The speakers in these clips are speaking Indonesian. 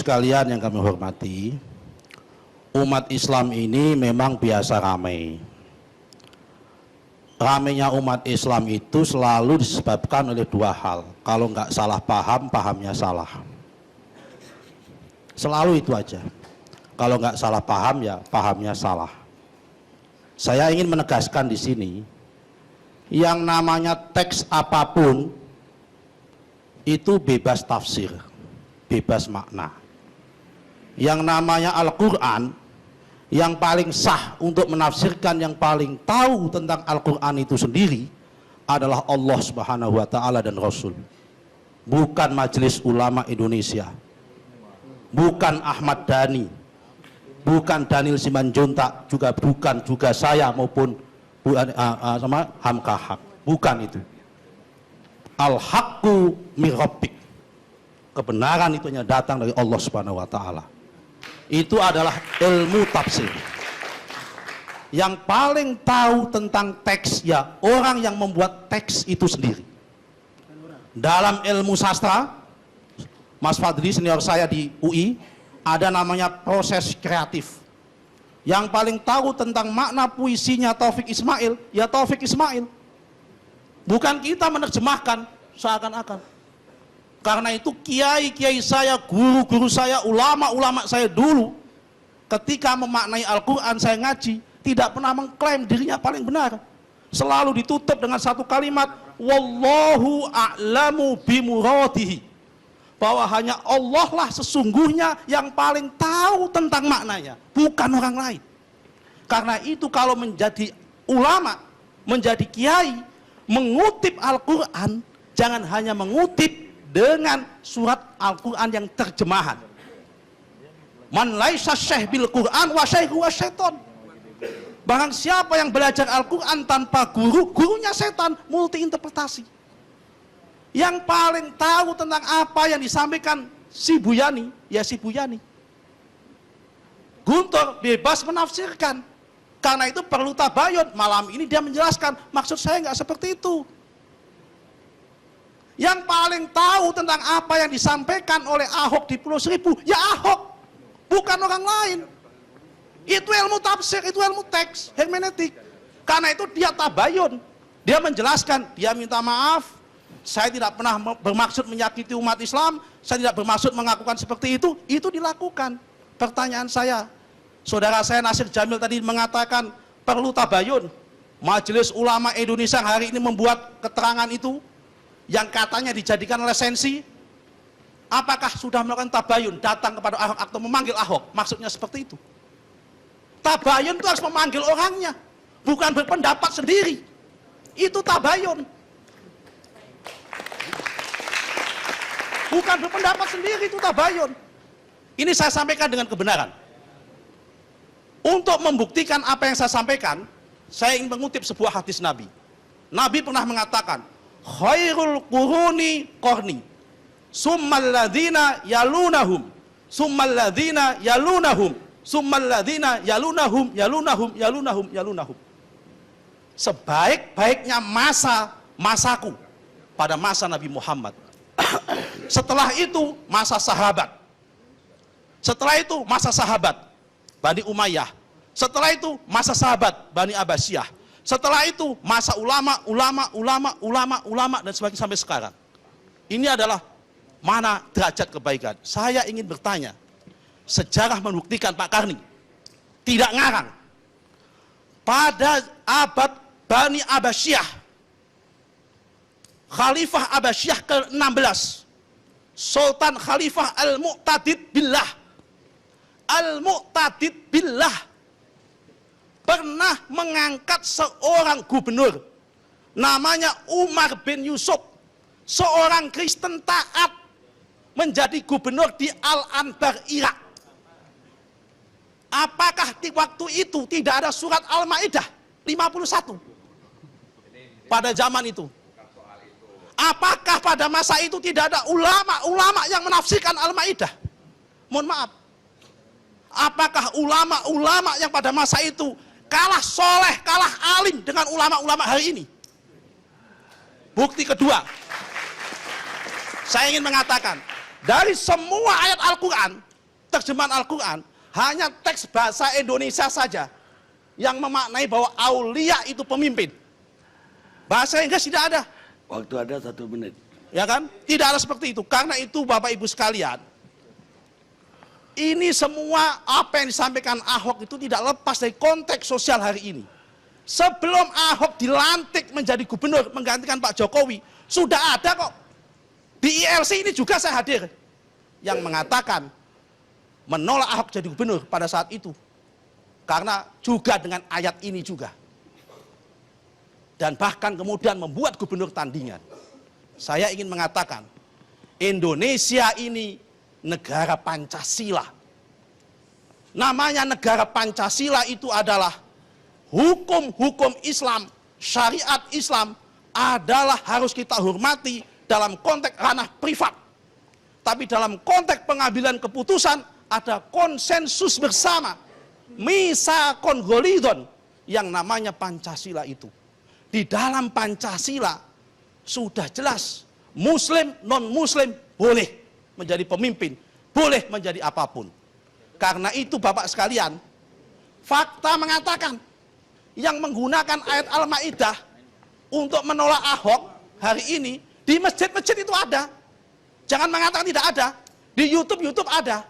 sekalian yang kami hormati, umat Islam ini memang biasa ramai. Ramainya umat Islam itu selalu disebabkan oleh dua hal. Kalau nggak salah paham, pahamnya salah. Selalu itu aja. Kalau nggak salah paham, ya pahamnya salah. Saya ingin menegaskan di sini, yang namanya teks apapun itu bebas tafsir, bebas makna. Yang namanya Al-Quran, yang paling sah untuk menafsirkan, yang paling tahu tentang Al-Quran itu sendiri adalah Allah Subhanahu wa Ta'ala dan Rasul, bukan Majelis Ulama Indonesia, bukan Ahmad Dhani, bukan Daniel Simanjuntak, bukan juga saya maupun sama Hamka Haq, bukan itu. Al-haqqu min rabbik, kebenaran itu hanya datang dari Allah Subhanahu wa Ta'ala. Itu adalah ilmu tafsir. Yang paling tahu tentang teks ya orang yang membuat teks itu sendiri. Dalam ilmu sastra, Mas Fadli senior saya di UI, ada namanya proses kreatif. Yang paling tahu tentang makna puisinya Taufik Ismail, ya Taufik Ismail. Bukan kita menerjemahkan seakan-akan. Karena itu kiai-kiai saya, guru-guru saya, ulama-ulama saya dulu, ketika memaknai Al-Quran saya ngaji, tidak pernah mengklaim dirinya paling benar. Selalu ditutup dengan satu kalimat, Wallahu a'lamu bimuradihi, bahwa hanya Allah lah sesungguhnya yang paling tahu tentang maknanya, bukan orang lain. Karena itu kalau menjadi ulama, menjadi kiai, mengutip Al-Quran, jangan hanya mengutip dengan surat Al-Quran yang terjemahan. Man laisa syekh bil Quran wa syekhu wa syaiton. Barang siapa yang belajar Al-Quran tanpa guru, gurunya setan, multi interpretasi. Yang paling tahu tentang apa yang disampaikan si Buyani, ya si Buyani. Guntur bebas menafsirkan. Karena itu perlu tabayun. Malam ini dia menjelaskan, maksud saya nggak seperti itu. Yang paling tahu tentang apa yang disampaikan oleh Ahok di Pulau Seribu, ya Ahok, bukan orang lain. Itu ilmu tafsir, itu ilmu teks, hermeneutik. Karena itu dia tabayun. Dia menjelaskan, dia minta maaf, saya tidak pernah bermaksud menyakiti umat Islam, saya tidak bermaksud mengakukan seperti itu dilakukan. Pertanyaan saya, saudara saya Nasir Jamil tadi mengatakan perlu tabayun. Majelis Ulama Indonesia hari ini membuat keterangan itu yang katanya dijadikan lisensi. Apakah sudah melakukan tabayun, datang kepada Ahok atau memanggil Ahok? Maksudnya seperti itu. Tabayun itu harus memanggil orangnya, bukan berpendapat sendiri. Itu tabayun. Bukan berpendapat sendiri, itu tabayun. Ini saya sampaikan dengan kebenaran. Untuk membuktikan apa yang saya sampaikan, saya ingin mengutip sebuah hadis Nabi. Nabi pernah mengatakan, khairul quruni qarni, summal ladzina yalunahum, summal ladzina yalunahum, summal ladzina yalunahum. Sebaik-baiknya masaku pada masa Nabi Muhammad. Setelah itu masa sahabat. Setelah itu masa sahabat Bani Umayyah. Setelah itu masa sahabat Bani Abbasiyah. Setelah itu masa ulama dan sebagainya sampai sekarang. Ini adalah mana derajat kebaikan. Saya ingin bertanya, sejarah membuktikan Pak Karni tidak ngarang. Pada abad Bani Abbasiyah, Khalifah Abbasiyah ke-16, Sultan Khalifah Al-Mu'tadid Billah pernah mengangkat seorang gubernur namanya Umar bin Yusuf, seorang Kristen taat, menjadi gubernur di Al-Anbar, Irak. Apakah di waktu itu tidak ada surat Al-Maidah 51 pada zaman itu? Apakah pada masa itu tidak ada ulama-ulama yang menafsirkan Al-Maidah? Mohon maaf. Apakah ulama-ulama yang pada masa itu kalah soleh, kalah alim dengan ulama-ulama hari ini? Bukti kedua, saya ingin mengatakan, dari semua ayat Al-Quran, terjemahan Al-Quran hanya teks bahasa Indonesia saja yang memaknai bahwa aulia itu pemimpin. Bahasa Inggris tidak ada. Waktu ada 1 menit. Ya kan? Tidak ada seperti itu. Karena itu Bapak Ibu sekalian, ini semua apa yang disampaikan Ahok itu tidak lepas dari konteks sosial hari ini. Sebelum Ahok dilantik menjadi gubernur menggantikan Pak Jokowi, sudah ada kok. Di ILC ini juga saya hadir. Yang mengatakan menolak Ahok jadi gubernur pada saat itu. Karena juga dengan ayat ini juga. Dan bahkan kemudian membuat gubernur tandingan. Saya ingin mengatakan, Indonesia ini negara Pancasila. Namanya negara Pancasila itu adalah hukum-hukum Islam, syariat Islam adalah harus kita hormati dalam konteks ranah privat. Tapi dalam konteks pengambilan keputusan ada konsensus bersama. Misakon golidon yang namanya Pancasila itu. Di dalam Pancasila sudah jelas Muslim, non-Muslim boleh menjadi pemimpin, boleh menjadi apapun. Karena itu Bapak sekalian, fakta mengatakan yang menggunakan ayat Al-Maidah untuk menolak Ahok hari ini di masjid-masjid itu ada. Jangan mengatakan tidak ada. Di YouTube ada.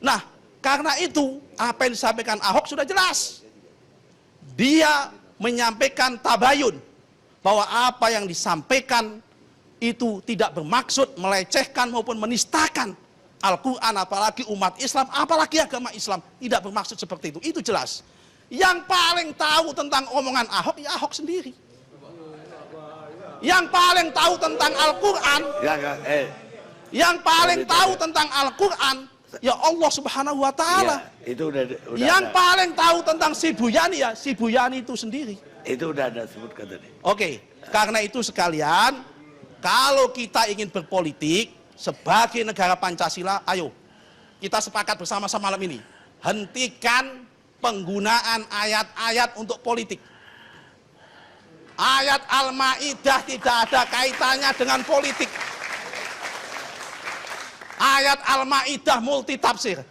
Nah, karena itu apa yang disampaikan Ahok sudah jelas. Dia menyampaikan tabayun bahwa apa yang disampaikan itu tidak bermaksud melecehkan maupun menistakan Al-Quran, apalagi umat Islam, apalagi agama Islam. Tidak bermaksud seperti itu. Itu jelas. Yang paling tahu tentang omongan Ahok, ya Ahok sendiri. Yang paling tahu tentang Al-Quran, yang paling tahu tentang Al-Quran, ya Allah Subhanahu wa Ta'ala. Ya, itu udah yang ada. paling tahu tentang si Buyani, ya si Buyani itu sendiri. Itu udah ada sebutkan tadi. Oke, karena itu sekalian, kalau kita ingin berpolitik sebagai negara Pancasila, ayo kita sepakat bersama-sama malam ini, hentikan penggunaan ayat-ayat untuk politik. Ayat Al-Maidah tidak ada kaitannya dengan politik. Ayat Al-Maidah multi tafsir.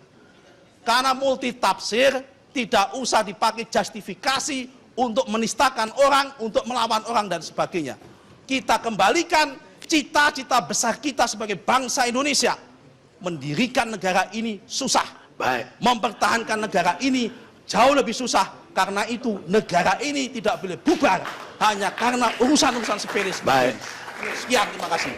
Karena multi tafsir tidak usah dipakai justifikasi untuk menistakan orang, untuk melawan orang dan sebagainya. Kita kembalikan cita-cita besar kita sebagai bangsa Indonesia. Mendirikan negara ini susah. Baik. Mempertahankan negara ini jauh lebih susah. Karena itu negara ini tidak boleh bubar hanya karena urusan-urusan sepele. Baik. Sekian, terima kasih.